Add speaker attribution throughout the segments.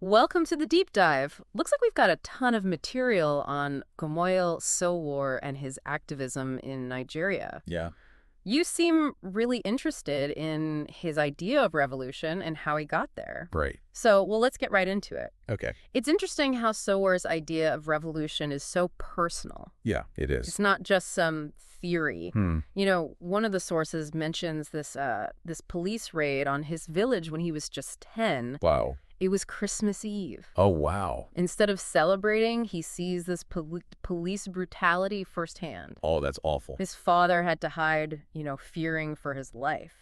Speaker 1: Welcome to the deep dive. Looks like we've got a ton of material on Sowore and his activism in Nigeria.
Speaker 2: Yeah.
Speaker 1: You seem really interested in his idea of revolution and how he got there.
Speaker 2: Right.
Speaker 1: So, let's get right into it.
Speaker 2: Okay.
Speaker 1: It's interesting how Sowore's idea of revolution is so personal.
Speaker 2: Yeah, it is.
Speaker 1: It's not just some theory.
Speaker 2: Hmm.
Speaker 1: You know, one of the sources mentions this police raid on his village when he was just 10.
Speaker 2: Wow.
Speaker 1: It was Christmas Eve.
Speaker 2: Oh, wow.
Speaker 1: Instead of celebrating, he sees this police brutality firsthand.
Speaker 2: Oh, that's awful.
Speaker 1: His father had to hide, fearing for his life.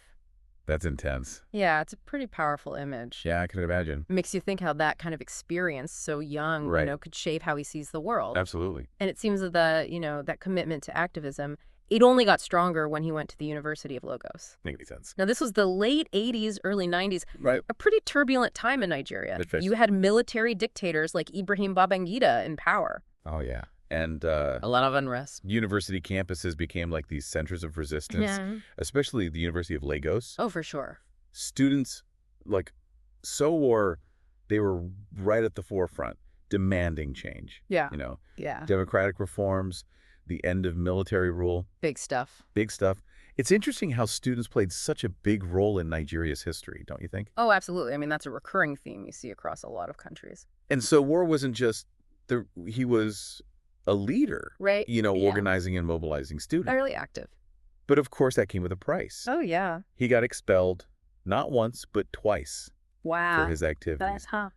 Speaker 2: That's intense.
Speaker 1: Yeah, it's a pretty powerful image.
Speaker 2: Yeah, I can imagine.
Speaker 1: Makes you think how that kind of experience, so young,
Speaker 2: Right.
Speaker 1: could shape how he sees the world.
Speaker 2: Absolutely.
Speaker 1: And it seems that that commitment to activism, it only got stronger when he went to the University of Lagos.
Speaker 2: Makes any sense.
Speaker 1: Now, this was the late 80s, early 90s.
Speaker 2: Right.
Speaker 1: A pretty turbulent time in Nigeria.
Speaker 2: That's
Speaker 1: You had military dictators like Ibrahim Babangida in power.
Speaker 2: Oh, yeah. And
Speaker 1: A lot of unrest.
Speaker 2: university campuses became like these centers of resistance, especially the University of Lagos.
Speaker 1: Oh, for sure.
Speaker 2: Students, like Sowore, they were right at the forefront, demanding change.
Speaker 1: Yeah.
Speaker 2: Yeah. Democratic reforms, the end of military rule.
Speaker 1: Big stuff.
Speaker 2: Big stuff. It's interesting how students played such a big role in Nigeria's history, don't you think?
Speaker 1: Oh, absolutely. I mean, that's a recurring theme you see across a lot of countries.
Speaker 2: And so War wasn't just, he was a leader,
Speaker 1: Right. Yeah.
Speaker 2: organizing and mobilizing students.
Speaker 1: Fairly active.
Speaker 2: But of course, that came with a price.
Speaker 1: Oh, yeah.
Speaker 2: He got expelled, not once, but twice
Speaker 1: Wow.
Speaker 2: for his activities.
Speaker 1: Huh.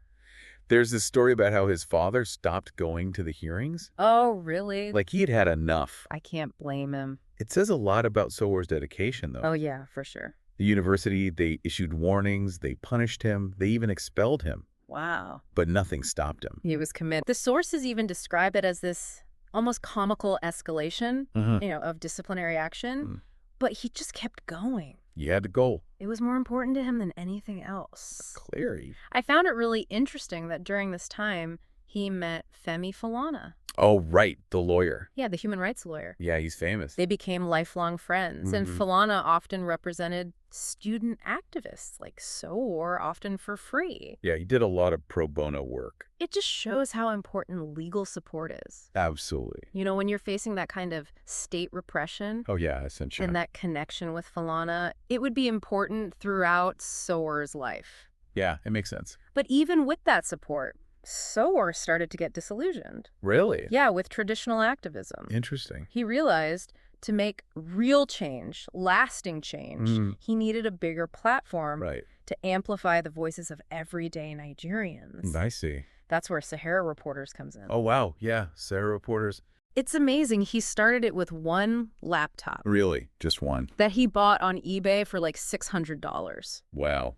Speaker 2: There's this story about how his father stopped going to the hearings.
Speaker 1: Oh, really?
Speaker 2: Like he had had enough.
Speaker 1: I can't blame him.
Speaker 2: It says a lot about Sowore's dedication, though.
Speaker 1: Oh, yeah, for sure.
Speaker 2: The university, they issued warnings, they punished him, they even expelled him.
Speaker 1: Wow.
Speaker 2: But nothing stopped him.
Speaker 1: He was committed. The sources even describe it as this almost comical escalation, of disciplinary action. But he just kept going.
Speaker 2: You had to go.
Speaker 1: It was more important to him than anything else.
Speaker 2: Cleary.
Speaker 1: I found it really interesting that during this time, he met Femi Falana.
Speaker 2: Oh, right. The lawyer.
Speaker 1: Yeah, the human rights lawyer.
Speaker 2: Yeah, he's famous.
Speaker 1: They became lifelong friends, and Falana often represented student activists like Sowore, often for free.
Speaker 2: Yeah, he did a lot of pro bono work.
Speaker 1: It just shows how important legal support is.
Speaker 2: Absolutely.
Speaker 1: When you're facing that kind of state repression
Speaker 2: Oh, yeah, essentially.
Speaker 1: and that connection with Falana, it would be important throughout Sowore's life.
Speaker 2: Yeah, it makes sense.
Speaker 1: But even with that support, Sowore started to get disillusioned.
Speaker 2: Really?
Speaker 1: Yeah, with traditional activism.
Speaker 2: Interesting.
Speaker 1: He realized to make real change, lasting change, he needed a bigger platform
Speaker 2: Right.
Speaker 1: to amplify the voices of everyday Nigerians.
Speaker 2: I see.
Speaker 1: That's where Sahara Reporters comes in.
Speaker 2: Oh, wow. Yeah, Sahara Reporters.
Speaker 1: It's amazing. He started it with one laptop
Speaker 2: Really? Just one?
Speaker 1: that he bought on eBay for like $600.
Speaker 2: Wow.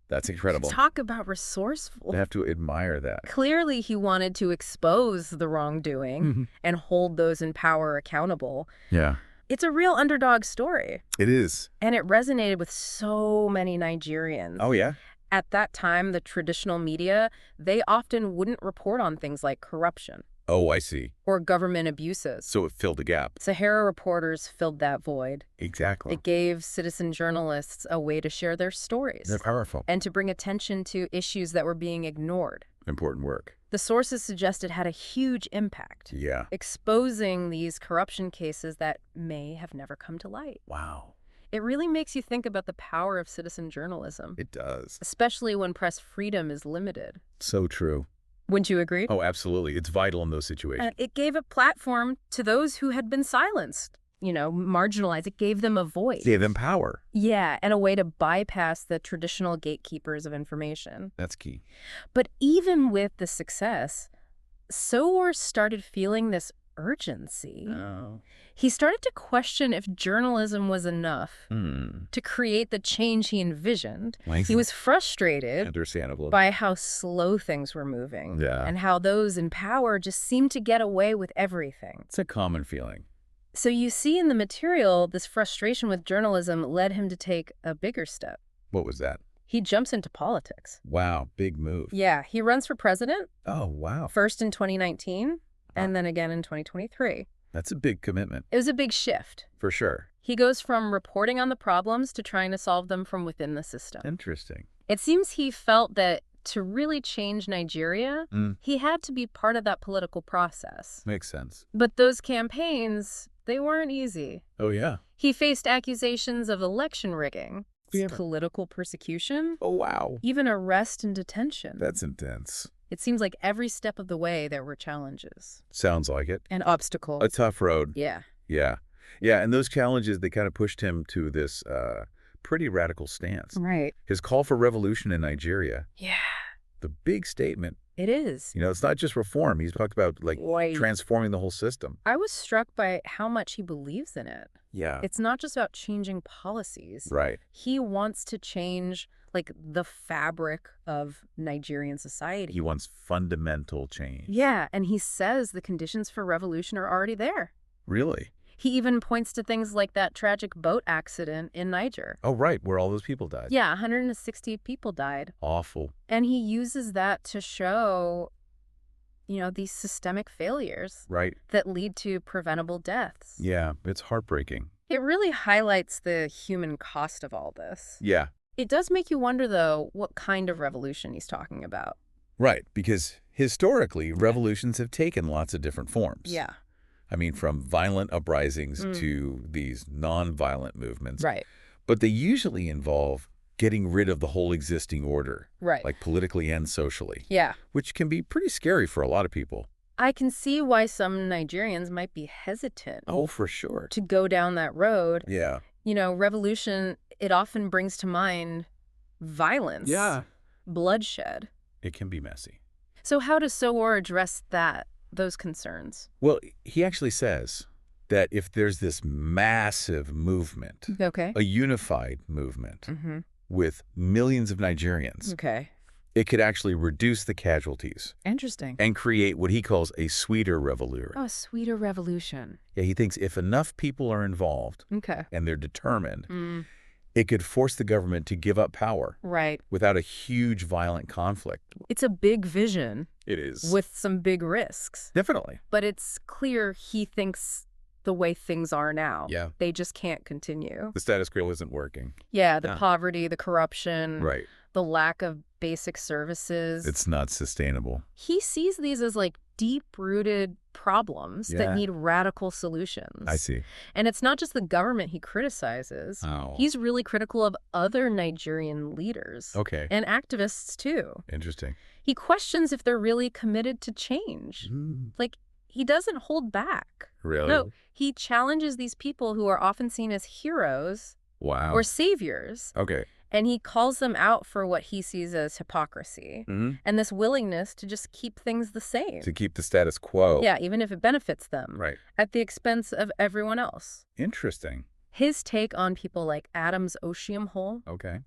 Speaker 2: That's incredible.
Speaker 1: Talk about resourceful.
Speaker 2: I have to admire that.
Speaker 1: Clearly, he wanted to expose the wrongdoing and hold those in power accountable.
Speaker 2: Yeah.
Speaker 1: It's a real underdog story,
Speaker 2: It is.
Speaker 1: and it resonated with so many Nigerians.
Speaker 2: Oh, yeah?
Speaker 1: At that time, the traditional media, they often wouldn't report on things like corruption
Speaker 2: Oh, I see.
Speaker 1: or government abuses.
Speaker 2: So it filled a gap.
Speaker 1: Sahara Reporters filled that void.
Speaker 2: Exactly.
Speaker 1: It gave citizen journalists a way to share their stories
Speaker 2: They're powerful.
Speaker 1: and to bring attention to issues that were being ignored.
Speaker 2: Important work.
Speaker 1: The sources suggest it had a huge impact,
Speaker 2: Yeah.
Speaker 1: exposing these corruption cases that may have never come to light.
Speaker 2: Wow.
Speaker 1: It really makes you think about the power of citizen journalism,
Speaker 2: It does.
Speaker 1: especially when press freedom is limited.
Speaker 2: So true.
Speaker 1: Wouldn't you agree?
Speaker 2: Oh, absolutely. It's vital in those situations.
Speaker 1: It gave a platform to those who had been silenced, marginalized. It gave them a voice.
Speaker 2: Gave them power.
Speaker 1: Yeah, and a way to bypass the traditional gatekeepers of information.
Speaker 2: That's key.
Speaker 1: But even with the success, Sowore started feeling this urgency.
Speaker 2: Oh.
Speaker 1: He started to question if journalism was enough to create the change he envisioned. He was frustrated
Speaker 2: Understandable.
Speaker 1: by how slow things were moving
Speaker 2: Yeah.
Speaker 1: and how those in power just seemed to get away with everything.
Speaker 2: It's a common feeling.
Speaker 1: So you see in the material, this frustration with journalism led him to take a bigger step.
Speaker 2: What was that?
Speaker 1: He jumps into politics.
Speaker 2: Wow. Big move.
Speaker 1: Yeah, he runs for president,
Speaker 2: Oh, wow.
Speaker 1: first in 2019 and then again in 2023.
Speaker 2: That's a big commitment.
Speaker 1: It was a big shift.
Speaker 2: For sure.
Speaker 1: He goes from reporting on the problems to trying to solve them from within the system.
Speaker 2: Interesting.
Speaker 1: It seems he felt that to really change Nigeria, he had to be part of that political process.
Speaker 2: Makes sense.
Speaker 1: But those campaigns, they weren't easy.
Speaker 2: Oh, yeah.
Speaker 1: He faced accusations of election rigging, political persecution.
Speaker 2: Oh, wow.
Speaker 1: Even arrest and detention.
Speaker 2: That's intense.
Speaker 1: It seems like every step of the way there were challenges.
Speaker 2: Sounds like it.
Speaker 1: And obstacles.
Speaker 2: A tough road.
Speaker 1: Yeah.
Speaker 2: Yeah. Yeah, and those challenges, they kind of pushed him to this pretty radical stance.
Speaker 1: Right.
Speaker 2: His call for revolution in Nigeria.
Speaker 1: Yeah.
Speaker 2: The big statement.
Speaker 1: It is.
Speaker 2: You know, it's not just reform. He's talked about, like, transforming the whole system.
Speaker 1: I was struck by how much he believes in it.
Speaker 2: Yeah.
Speaker 1: It's not just about changing policies.
Speaker 2: Right.
Speaker 1: He wants to change, like, the fabric of Nigerian society.
Speaker 2: He wants fundamental change.
Speaker 1: Yeah, and he says the conditions for revolution are already there.
Speaker 2: Really?
Speaker 1: He even points to things like that tragic boat accident in Niger.
Speaker 2: Oh, right, where all those people died.
Speaker 1: Yeah, 160 people died.
Speaker 2: Awful.
Speaker 1: And he uses that to show, you know, these systemic failures.
Speaker 2: Right.
Speaker 1: That lead to preventable deaths.
Speaker 2: Yeah, it's heartbreaking.
Speaker 1: It really highlights the human cost of all this.
Speaker 2: Yeah.
Speaker 1: It does make you wonder, though, what kind of revolution he's talking about.
Speaker 2: Right, because historically, revolutions have taken lots of different forms.
Speaker 1: Yeah.
Speaker 2: I mean, from violent uprisings to these non-violent movements.
Speaker 1: Right.
Speaker 2: But they usually involve getting rid of the whole existing order.
Speaker 1: Right.
Speaker 2: Like politically and socially.
Speaker 1: Yeah.
Speaker 2: Which can be pretty scary for a lot of people.
Speaker 1: I can see why some Nigerians might be hesitant.
Speaker 2: Oh, for sure.
Speaker 1: To go down that road.
Speaker 2: Yeah.
Speaker 1: You know, revolution, it often brings to mind violence.
Speaker 2: Yeah.
Speaker 1: Bloodshed.
Speaker 2: It can be messy.
Speaker 1: So how does Sowore address those concerns?
Speaker 2: Well, he actually says that if there's this massive movement, a unified movement with millions of Nigerians, it could actually reduce the casualties.
Speaker 1: Interesting.
Speaker 2: And create what he calls a sweeter revolution.
Speaker 1: Oh, a sweeter revolution.
Speaker 2: Yeah, he thinks if enough people are involved and they're determined, it could force the government to give up power.
Speaker 1: Right.
Speaker 2: Without a huge violent conflict.
Speaker 1: It's a big vision.
Speaker 2: It is.
Speaker 1: With some big risks.
Speaker 2: Definitely.
Speaker 1: But it's clear he thinks the way things are now.
Speaker 2: Yeah.
Speaker 1: They just can't continue.
Speaker 2: The status quo isn't working.
Speaker 1: Yeah, the poverty, the corruption.
Speaker 2: Right.
Speaker 1: The lack of basic services.
Speaker 2: It's not sustainable.
Speaker 1: He sees these as like deep-rooted problems that need radical solutions.
Speaker 2: I see.
Speaker 1: And it's not just the government he criticizes.
Speaker 2: Oh.
Speaker 1: He's really critical of other Nigerian leaders.
Speaker 2: Okay.
Speaker 1: And activists, too.
Speaker 2: Interesting.
Speaker 1: He questions if they're really committed to change. Like, he doesn't hold back.
Speaker 2: Really?
Speaker 1: No, he challenges these people who are often seen as heroes or saviors.
Speaker 2: Okay.
Speaker 1: And he calls them out for what he sees as hypocrisy and this willingness to just keep things the same.
Speaker 2: To keep the status quo.
Speaker 1: Yeah, even if it benefits them.
Speaker 2: Right.
Speaker 1: At the expense of everyone else.
Speaker 2: Interesting.
Speaker 1: His take on people like Adams Oshiomhole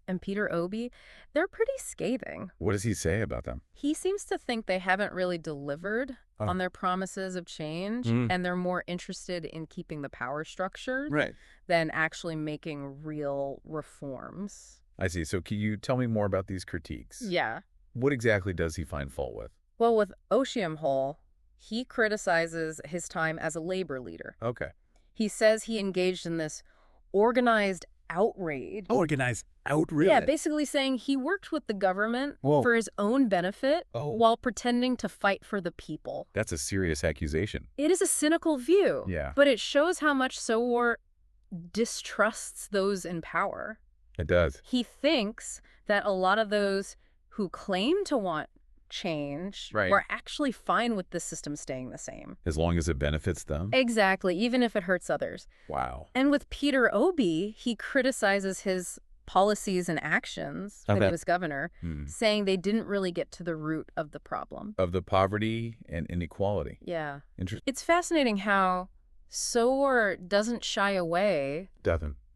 Speaker 1: and Peter Obi, they're pretty scathing.
Speaker 2: What does he say about them?
Speaker 1: He seems to think they haven't really delivered on their promises of change, and they're more interested in keeping the power structure than actually making real reforms.
Speaker 2: I see. So can you tell me more about these critiques?
Speaker 1: Yeah.
Speaker 2: What exactly does he find fault with?
Speaker 1: Well, with Oshiomhole, he criticizes his time as a labor leader.
Speaker 2: Okay.
Speaker 1: He says he engaged in this organized outrage.
Speaker 2: Organized outrage?
Speaker 1: Yeah, basically saying he worked with the government for his own benefit while pretending to fight for the people.
Speaker 2: That's a serious accusation.
Speaker 1: It is a cynical view.
Speaker 2: Yeah.
Speaker 1: But it shows how much Sowore distrusts those in power.
Speaker 2: It does.
Speaker 1: He thinks that a lot of those who claim to want change were actually fine with the system staying the same.
Speaker 2: As long as it benefits them?
Speaker 1: Exactly, even if it hurts others.
Speaker 2: Wow.
Speaker 1: And with Peter Obi, he criticizes his policies and actions when he was governor, saying they didn't really get to the root of the problem.
Speaker 2: Of the poverty and inequality.
Speaker 1: Yeah.
Speaker 2: Interesting.
Speaker 1: It's fascinating how Sowore doesn't shy away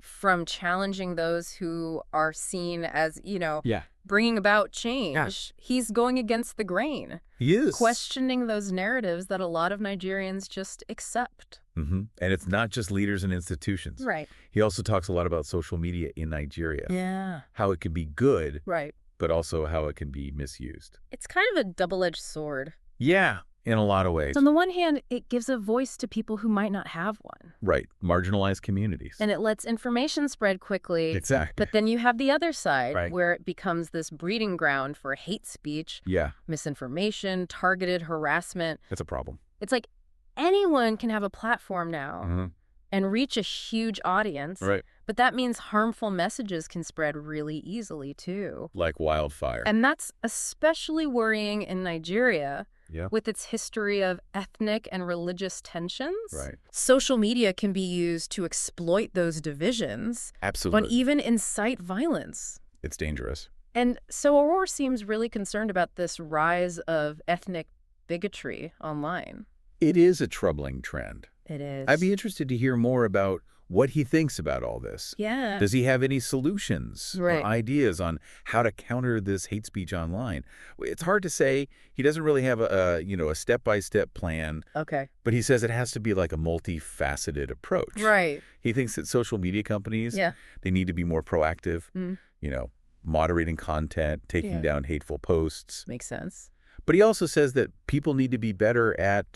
Speaker 1: from challenging those who are seen as, you know, bringing about change. Yeah. He's going against the grain.
Speaker 2: He is.
Speaker 1: Questioning those narratives that a lot of Nigerians just accept.
Speaker 2: And it's not just leaders and institutions.
Speaker 1: Right.
Speaker 2: He also talks a lot about social media in Nigeria.
Speaker 1: Yeah.
Speaker 2: How it can be good.
Speaker 1: Right.
Speaker 2: But also how it can be misused.
Speaker 1: It's kind of a double-edged sword.
Speaker 2: Yeah. In a lot of ways.
Speaker 1: So on the one hand, it gives a voice to people who might not have one.
Speaker 2: Right. Marginalized communities.
Speaker 1: And it lets information spread quickly.
Speaker 2: Exactly.
Speaker 1: But then you have the other side,
Speaker 2: right.
Speaker 1: where it becomes this breeding ground for hate speech, misinformation, targeted harassment.
Speaker 2: That's a problem.
Speaker 1: It's like anyone can have a platform now and reach a huge audience.
Speaker 2: Right.
Speaker 1: But that means harmful messages can spread really easily, too.
Speaker 2: Like wildfire.
Speaker 1: And that's especially worrying in Nigeria. With its history of ethnic and religious tensions.
Speaker 2: Right.
Speaker 1: Social media can be used to exploit those divisions.
Speaker 2: Absolutely.
Speaker 1: But even incite violence.
Speaker 2: It's dangerous.
Speaker 1: And Sowore seems really concerned about this rise of ethnic bigotry online.
Speaker 2: It is a troubling trend.
Speaker 1: It is.
Speaker 2: I'd be interested to hear more about what he thinks about all this.
Speaker 1: Yeah.
Speaker 2: Does he have any solutions or ideas on how to counter this hate speech online? It's hard to say. He doesn't really have a step-by-step plan.
Speaker 1: Okay.
Speaker 2: But he says it has to be like a multifaceted approach.
Speaker 1: Right.
Speaker 2: He thinks that social media companies, they need to be more proactive, moderating content, taking down hateful posts.
Speaker 1: Makes sense.
Speaker 2: But he also says that people need to be better at,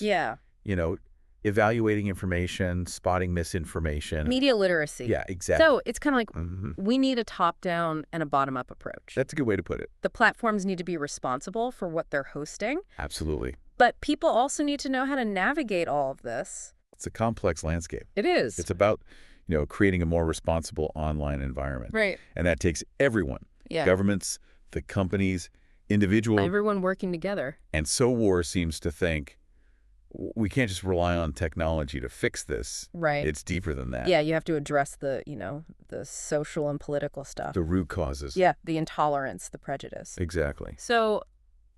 Speaker 2: evaluating information, spotting misinformation.
Speaker 1: Media literacy.
Speaker 2: Yeah, exactly.
Speaker 1: So it's kind of like we need a top-down and a bottom-up approach.
Speaker 2: That's a good way to put it.
Speaker 1: The platforms need to be responsible for what they're hosting.
Speaker 2: Absolutely.
Speaker 1: But people also need to know how to navigate all of this.
Speaker 2: It's a complex landscape.
Speaker 1: It is.
Speaker 2: It's about, creating a more responsible online environment.
Speaker 1: Right.
Speaker 2: And that takes everyone. Yeah. Governments, the companies, individuals.
Speaker 1: Everyone working together.
Speaker 2: And Sowore seems to think we can't just rely on technology to fix this.
Speaker 1: Right.
Speaker 2: It's deeper than that.
Speaker 1: Yeah, you have to address the, the social and political stuff.
Speaker 2: The root causes.
Speaker 1: Yeah, the intolerance, the prejudice.
Speaker 2: Exactly.
Speaker 1: So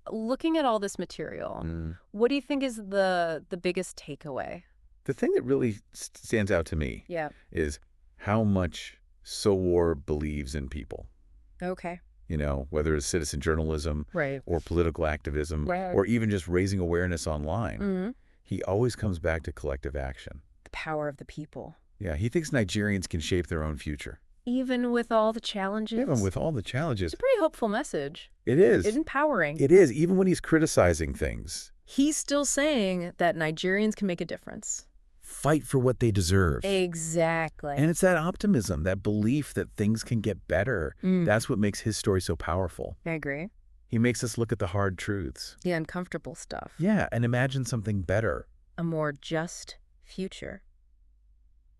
Speaker 1: looking at all this material, what do you think is the biggest takeaway?
Speaker 2: The thing that really stands out to me is how much Sowore believes in people.
Speaker 1: Okay.
Speaker 2: Whether it's citizen journalism or political activism or even just raising awareness online, he always comes back to collective action.
Speaker 1: The power of the people.
Speaker 2: Yeah, he thinks Nigerians can shape their own future.
Speaker 1: Even with all the challenges?
Speaker 2: Even with all the challenges.
Speaker 1: It's a pretty hopeful message.
Speaker 2: It is.
Speaker 1: It's empowering.
Speaker 2: It is, even when he's criticizing things.
Speaker 1: He's still saying that Nigerians can make a difference.
Speaker 2: Fight for what they deserve.
Speaker 1: Exactly.
Speaker 2: And it's that optimism, that belief that things can get better. That's what makes his story so powerful.
Speaker 1: I agree.
Speaker 2: He makes us look at the hard truths.
Speaker 1: The uncomfortable stuff.
Speaker 2: Yeah, and imagine something better.
Speaker 1: A more just future.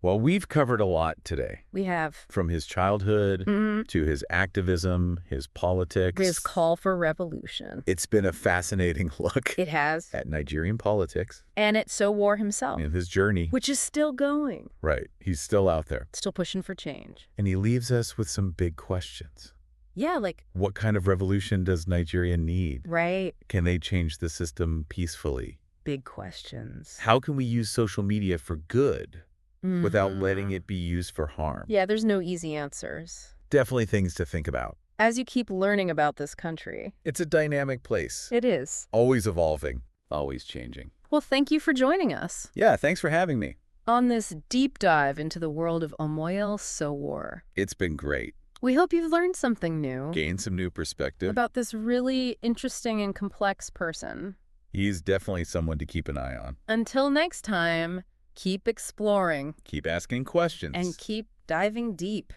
Speaker 2: Well, we've covered a lot today.
Speaker 1: We have.
Speaker 2: From his childhood to his activism, his politics.
Speaker 1: His call for revolution.
Speaker 2: It's been a fascinating look.
Speaker 1: It has.
Speaker 2: At Nigerian politics.
Speaker 1: And at Sowore himself.
Speaker 2: And his journey.
Speaker 1: Which is still going.
Speaker 2: Right. He's still out there.
Speaker 1: Still pushing for change.
Speaker 2: And he leaves us with some big questions.
Speaker 1: Yeah, like...
Speaker 2: What kind of revolution does Nigeria need?
Speaker 1: Right.
Speaker 2: Can they change the system peacefully?
Speaker 1: Big questions.
Speaker 2: How can we use social media for good? Without letting it be used for harm.
Speaker 1: Yeah, there's no easy answers.
Speaker 2: Definitely things to think about.
Speaker 1: As you keep learning about this country.
Speaker 2: It's a dynamic place.
Speaker 1: It is.
Speaker 2: Always evolving. Always changing.
Speaker 1: Well, thank you for joining us.
Speaker 2: Yeah, thanks for having me.
Speaker 1: On this deep dive into the world of Omoyele Sowore.
Speaker 2: It's been great.
Speaker 1: We hope you've learned something new.
Speaker 2: Gained some new perspective.
Speaker 1: About this really interesting and complex person.
Speaker 2: He's definitely someone to keep an eye on.
Speaker 1: Until next time... Keep exploring.
Speaker 2: Keep asking questions.
Speaker 1: And keep diving deep.